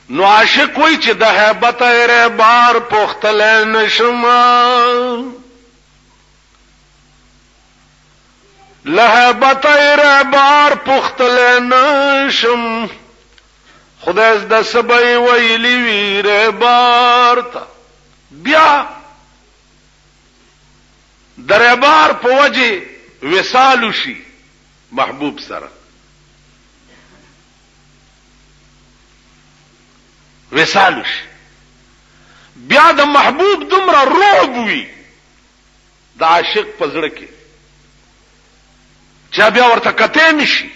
نو عاشق وای چې د هیبت اره بار پختل نشم لهبت اره بار پختل نشم خدای د سبای ویلی ویره بار تا بیا دربار په وجه وصال شي محبوب سره وصال شي بیا د محبوب دومره رعب وي د عاشق په زړه کې چې بیا ورته کته نشي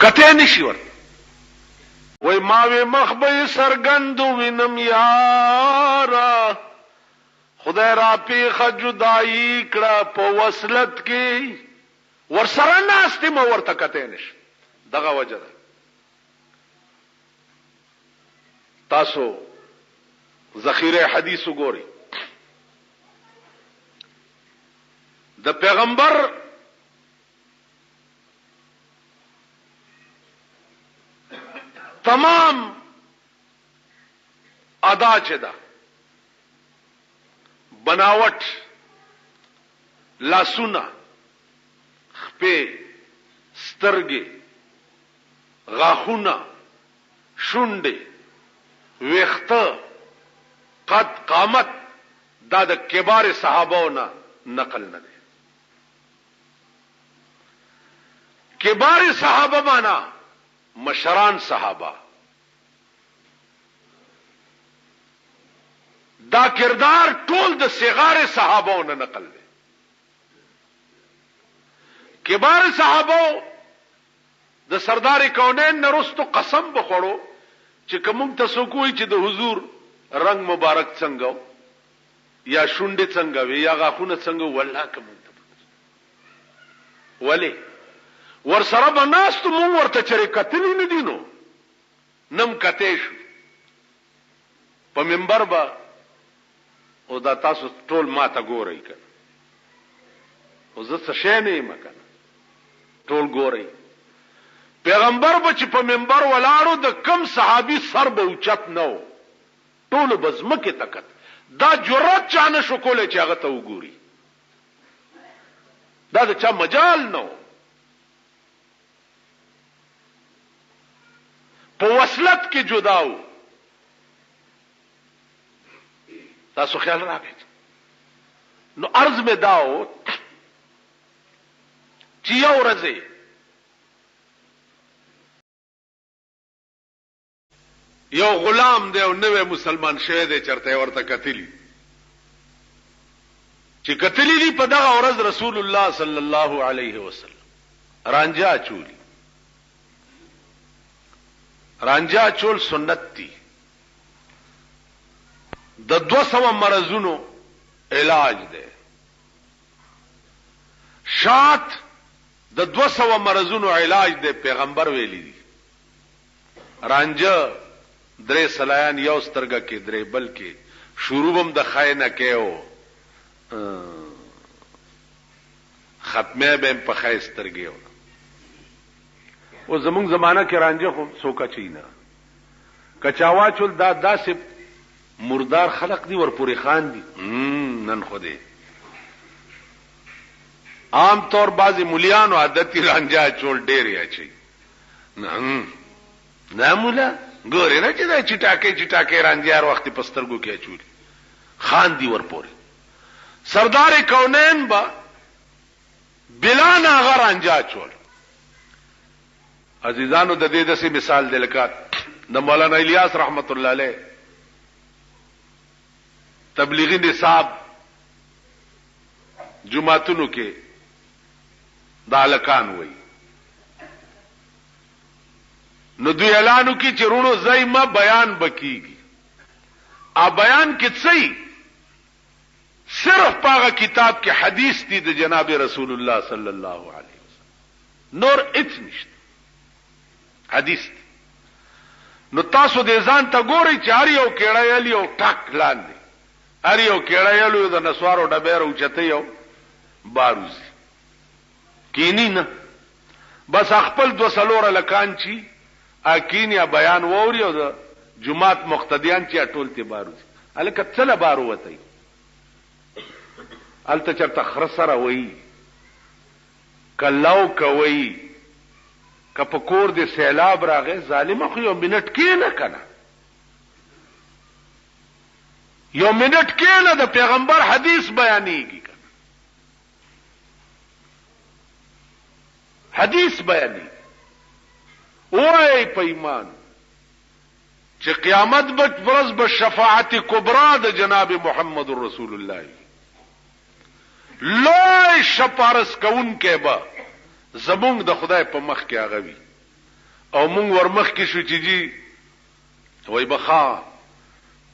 کته نشي ورته وای ماوی مخبه سرګندو وینم یارا خدای را پیخ جدائی کړه په وصلت کې ورسره ناشته مو ورته کته نشي دغه وجه ده تاسو ذخیره حدیث وګورئ د پیغمبر تمام ادا چه ده بناوٹ لاسونه خپې سترګې غاخونه شونډې ویخته قد قامت دا د کبار صحابهونه نقل نه ده کبار صحابه معنا مشران صحابه دا کردار ټول د صغار صحابهونو نقل دی کبار صحابه د سردار کونین نرستو قسم بخورو چې کوم تاسو کوی چې د حضور رنگ مبارک څنګه یا شونډه څنګه وي یا غاخونه څنګه والله کوم ولی ور سره بناست مو ورته چرې کتلی نه دینو نم کته شو په منبر با او دا تاسو ټول ما ته ګورئ کنه او زه څه شې نه یم کنه ټول ګورئ پیغمبر به چې په منبر ولاړو د کم صحابي سر به اوچت نو ټول بزمکه تکت دا جرأت چانه شو کوله چې هغه ته وګوري دا د چا مجال نو په وصلت کې جداو تاسو خیال راکړئ نو عرض می داو چې یو ورځ یو غلام دی او نوې مسلمان شوی دی چرته ورته کتلی چې کتلی دی په دغه ورځ رسول الله صلی الله علیه وسلم رانجا چولی رانجا چول سنت دی د 200 مرزونو علاج دی شات د 200 مرزونو علاج دی پیغمبر ویلی دی رانجا درې سلایان یو سترګه کې درې بل کې شروبم د خاینه کېو ختمه به په خای سترګې او زمونږ زمانہ کې رانجه خو سوکا چینا کچاوا چول دا داسې مردار خلق دی ورپوري خان دی نن خوده عام طور بعضی مليانو عادتي رانجه چول ډېر اچي نه مولا ګوره نه چې دا چټاکې رانجه هر وخت پسترګو کې اچول خان دی ورپوري سردار کونین با بلا ناغه رانجه چول عزیزانو د دې داسې مثال دی لکه د مولانا الیاس رحمت الله علیه تبلیغی نصاب جمعتونو کې دالکان وای نو دوی اعلانو کې چرونو زایمه بیان بکیږي ا بیان کې څه صرف پاغه کتاب کې حدیث دی د جناب رسول الله صلی الله علیه وسلم نور هیڅ نشته حدیث دی. نو تاسو دې ځان ته ګورئ چې هر یو کېړه یلی او ټاک لاندې هر یو کېړه یلو د نسوارو ډبېرو چته یو باروز کینی نه بس خپل 2 لکان چی اکین یا بیان ووري او د جمعات مقتدیان چې ټول تی بارو الکه تل بارو وتی الته چرته خرسره وای کلاو کوي کپکور د سیلاب راغې ظالم خو یو منټ کې نه کنه یو منټ کې نه د پیغمبر حدیث بیانېږي حدیث بیانېږي وای په ایمان چې قیامت به ورځ به شفاعت کبرا د جناب محمد رسول الله لوی شپارس کون کې به زمونږ د خدای په مخ کې هغه وي او مونږ ورمخ کې شو چې جی وای بخا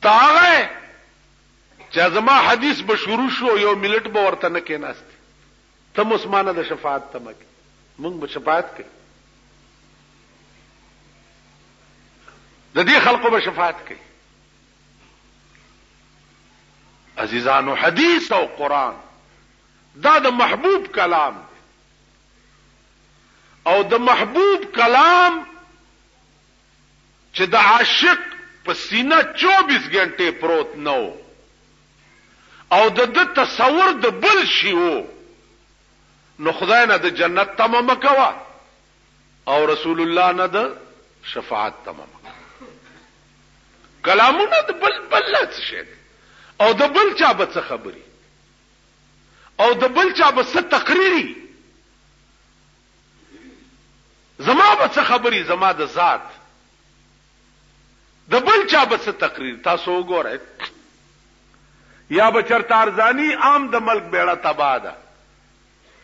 تاغه چې زما حدیث به شروع شو یو ملت به ورته نه کېناست ته مسلمانه د شفاعت تمک مونږ به شفاعت کوي د دې خلقو به شفاعت کوي عزیزانو حدیث او قران دا د محبوب کلام دی او د محبوب کلام چې د عاشق په سینه 24 غنټه پروت نو او د تصور د بل شی وو نو خدای نه د جنت تمام کوا او رسول الله نه د شفاعت تمام کلامونه د بل څه شي او د بل چا به څه خبري او د بل چا به څه تقریری زما به څه خبري زما د ذات د بل چا به څه تقریر تاسو وګورئ یا بچر تارزانی عام د ملک بیڑا تباہ ده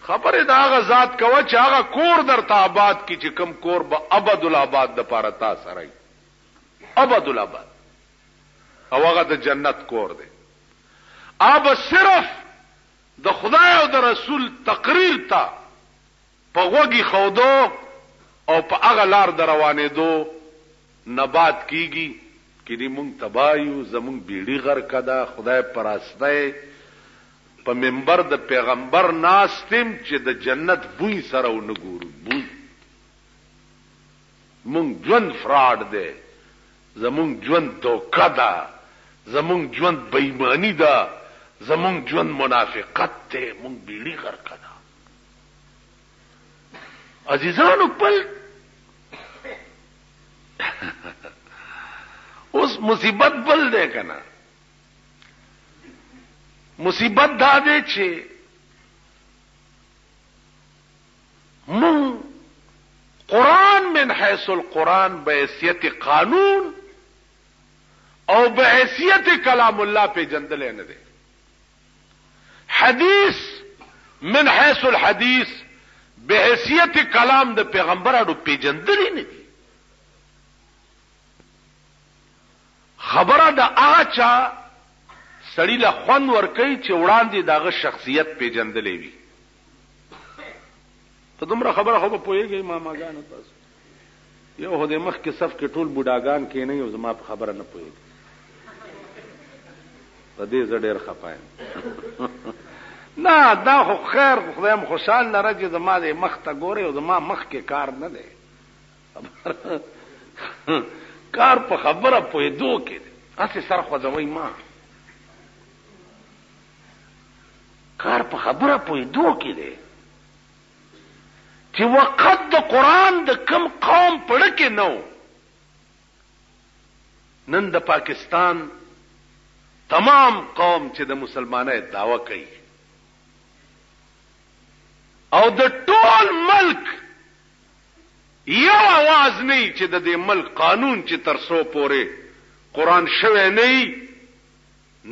خبره دا هغه ذات کوه چې هغه کور درته آباد کی چې کم کور به ابد الاباد د پاره تا سره ابد الاباد او هغه د جنت کور دی اب صرف د خدای او د رسول تقریر تا په وګي خودو او په هغه لار د روانې دو نبات کیږي کدی مونږ تبایو زمونږ بیړی غر کدا خدای پراسته په منبر د پیغمبر ناستم چې د جنت بوی سره و نګورو بوی مونږ ژوند فراډ دی زمونږ ژوند دوکه ده زمونږ ژوند بېمانی ده زمونږ ژوند منافقت ده مونږ بیړی غر کدا عزیزانو بل اوس مصیبت بل ده کنه مصیبت دا ده چې من قرآن من حیث القرآن بحیثیت قانون او بحیثیت کلام الله پہ جندلے نه ده حدیث من حیث الحدیث بحیثیت کلام د پیغمبرانو پہ جندلې نه دي خبره د اچا سړی له خوان ور کوي چې وړاندې داغه شخصیت پیژندلې وي ته دومره خبره خو په پوهیږي ماماګانو تاسو یو هده مخ کې صف کې ټول بوډاګان کې نه یو زما په خبره نه پوهیږي په دې زړه خپایم نه دا خو خیر خدای مو خوشاله لري چې زما د مخ ته ګوري او زما مخ کې کار نه دی کار په خبره پوهېدو کې اسی سر خوځوي ما کار په خبره پوهېدو کې دی چې وقت د قرآن د کم قوم پړه کې نو نن د پاکستان تمام قوم چې د مسلمانۍ دعوه کوي او د ټول ملک یو आवाज نه چې د دې ملک قانون چې تر څو پورې قرآن شوه نه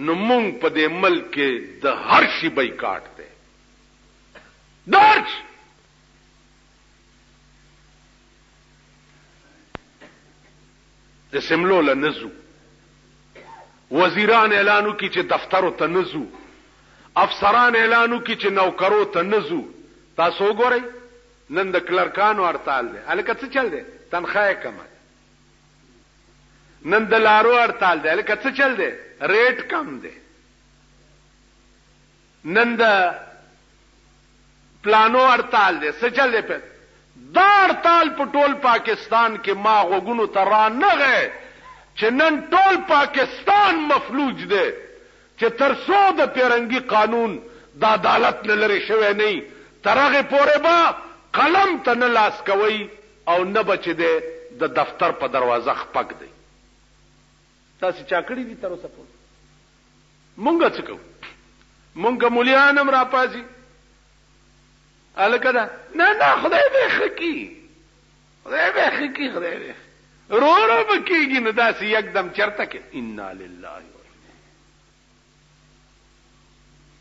نو مونږ په دې ملک کې د هر شي بایکاټ دی درج د سملو لنزو وزیران اعلانو کی چې دفترو ته نزو افسران اعلانو کی چې نوکرو ته نزو تاسو ګورئ نن د کلرکانو هړتال دی الکه څه چل دی تنخواه کم نن د لارو هړتال دی الکه څه چل دی ریټ کم دی نن د پلانو هړتال دی څه چل دی دار تال په ټول پاکستان کې ما غوګونو ته را نغه چې نن ټول پاکستان مفلوج دی چې ترڅو د پیرنګي قانون د عدالت نه لري شوی نه ترغه پورې با قلم ته نه لاس کوي او نه بچ دی د دفتر په دروازه خپک دی. تاسو چا کړی دي تر اوسه پورې؟ مونږ څه کوو؟ مونږ مولیانم را پازي الکه دا نه خدای به خکی خدای به رو بکیږي نه داسې یکدم چرته کې انا لله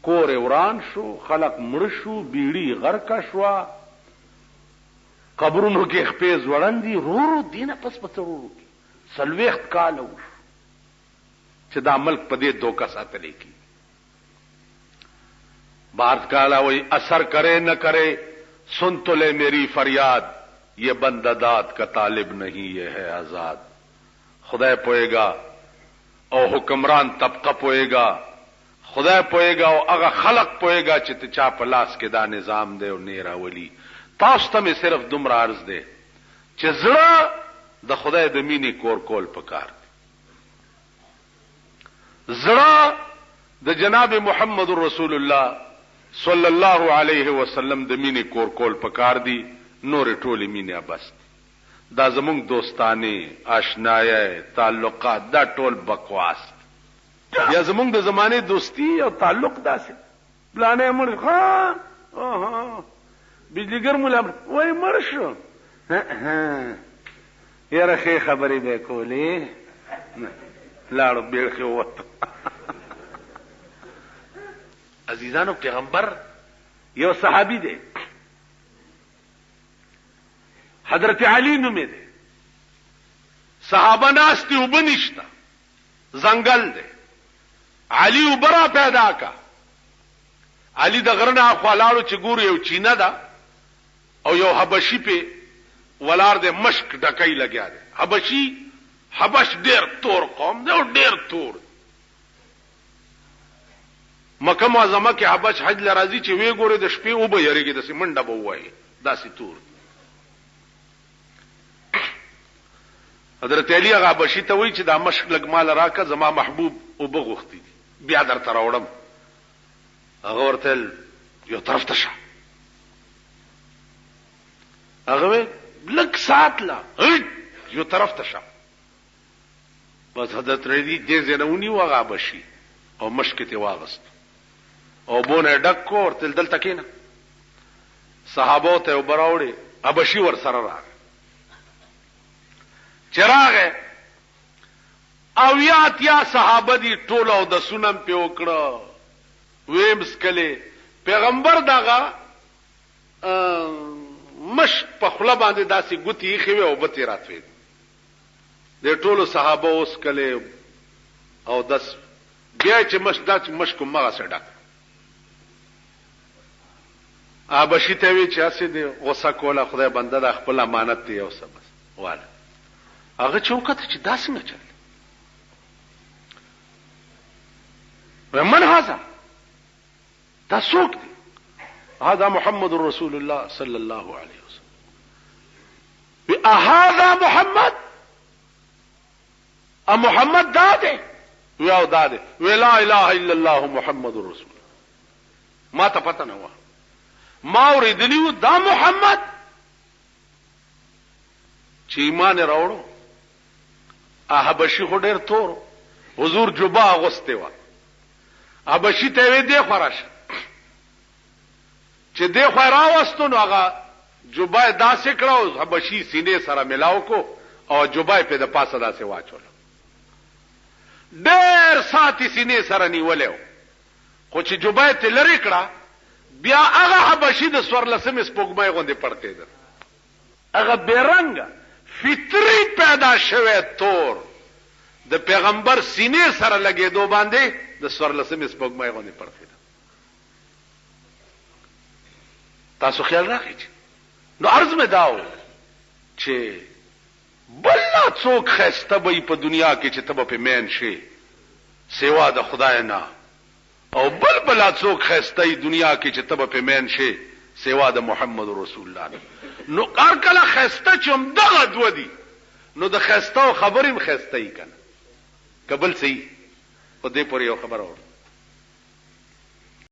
کور وران شو، خلق مړ شو، بیړی غرقه شو، قبرونو کې خپې زوړندې رو دینه پس پترو کې سلويخت کال و چې دا ملک په دې دوکا ساتلې کی. بارت کالا وہی اثر کرے نہ کرے سن تو لے میری فریاد یہ بندہ داد کا طالب نہیں یہ ہے آزاد. خدا پوئے گا او حکمران طبقہ پوئے گا، خدا پوئے گا او اگا خلق پوئے گا چت چا پلاس کے دا نظام دے او نیرا ولی. تاسو ته صرف دومره عرض دی چې زړه د خدای د مینې کور کول پکار دی. زړه د جناب محمد رسول الله صلی الله علیه وسلم د مینې کور کول پکار دی. نور ټوله مینه بس دا زمونږ دوستانه آشنایه تعلقات دا ټول بکواس یا زمونږ د زمانه دوستی او تعلق داسې بلانه مړ ها بجلیګر مولا وای مړ شو یاره خې خبرې به کولې لاړو بیرخه وته. عزیزانو پیغمبر یو صحابي دی حضرت علی نومې دی، صحابه ناستی وبنشتا زنګل دی، علی وبرا پیدا کا. علی د غرنا خپلاړو چې ګور یو چینه ده او یو حبشي په ولار د مشک ډکای لګیا دی. حبش ډیر تور قوم دی او ډیر تور. مکه معظمه کې حبش حج لراځي چې وی ګوره د شپې او به یریږي د سیمنډه به وایي داسې تور. حضرت علی هغه حبشي ته وی چې دا مشک لګ مال راکه زما محبوب او بغوختی بیا در تر وړم. هغه ورته یو طرف ته شه، هغه لک سات لا یو طرف ته شه. بس حضرت علی دې زنونی وغه حبشي او مشک ته واغست او بونه ډک کو ورته دلته کېنه. صحابه ته وبراوړي حبشي ور سره راغ چراغ او یا صحابه دي ټول او د سنم په وکړه ویم سکله پیغمبر داغه مش په خله باندې داسې ګوتی خوي او بتی راتوي د ټولو صحابه اوس کله او داس بیا چې مش کوم مغه سره ابشي ته وی چې اسې دی غوسه کوله خدای بنده د خپل امانت دی او سبس واله هغه چوکته چې داسې نه چل ومن هذا دا څوک دی؟ هذا محمد رسول الله صلی الله علیه وسلم. هذا محمد محمد داده ویاو داده وی لا اله الا الله محمد رسول. ما ته پته نه و ما اوریدلیو دا محمد چې ایمان راوړو. حبشي خو ډیر تور حضور جبا اغوسته و حبشي ته وی دی خراش چې دی خو راوستو نو هغه جبا داسې کړو حبشي سینې سره ملاو کو او جبا په د پاسه داسې واچول ډیر ساتي سینې سره نیولیو خو چې جبا ته لری کړه بیا هغه حبشي د سورلسمه سپوږمۍ غوندې پړته ده. هغه بیرنګ فطری پیدا شوه تور د پیغمبر سینې سره لګې دو باندې د سورلسمه سپوږمۍ غوندې پړته ده. تاسو خیال راکړئ. نو عرض مې داو چې بل څوک خسته به په دنیا کې چې تبه په مین شي سیوا د خدای نه او بل څوک خسته دنیا کې چې تبه په مین شي سوا د محمد رسول الله نه. نو کار کله خسته چم دغه دو دي نو د خسته خبرې خسته یې کنه قبل سي په دې پورې یو خبر اور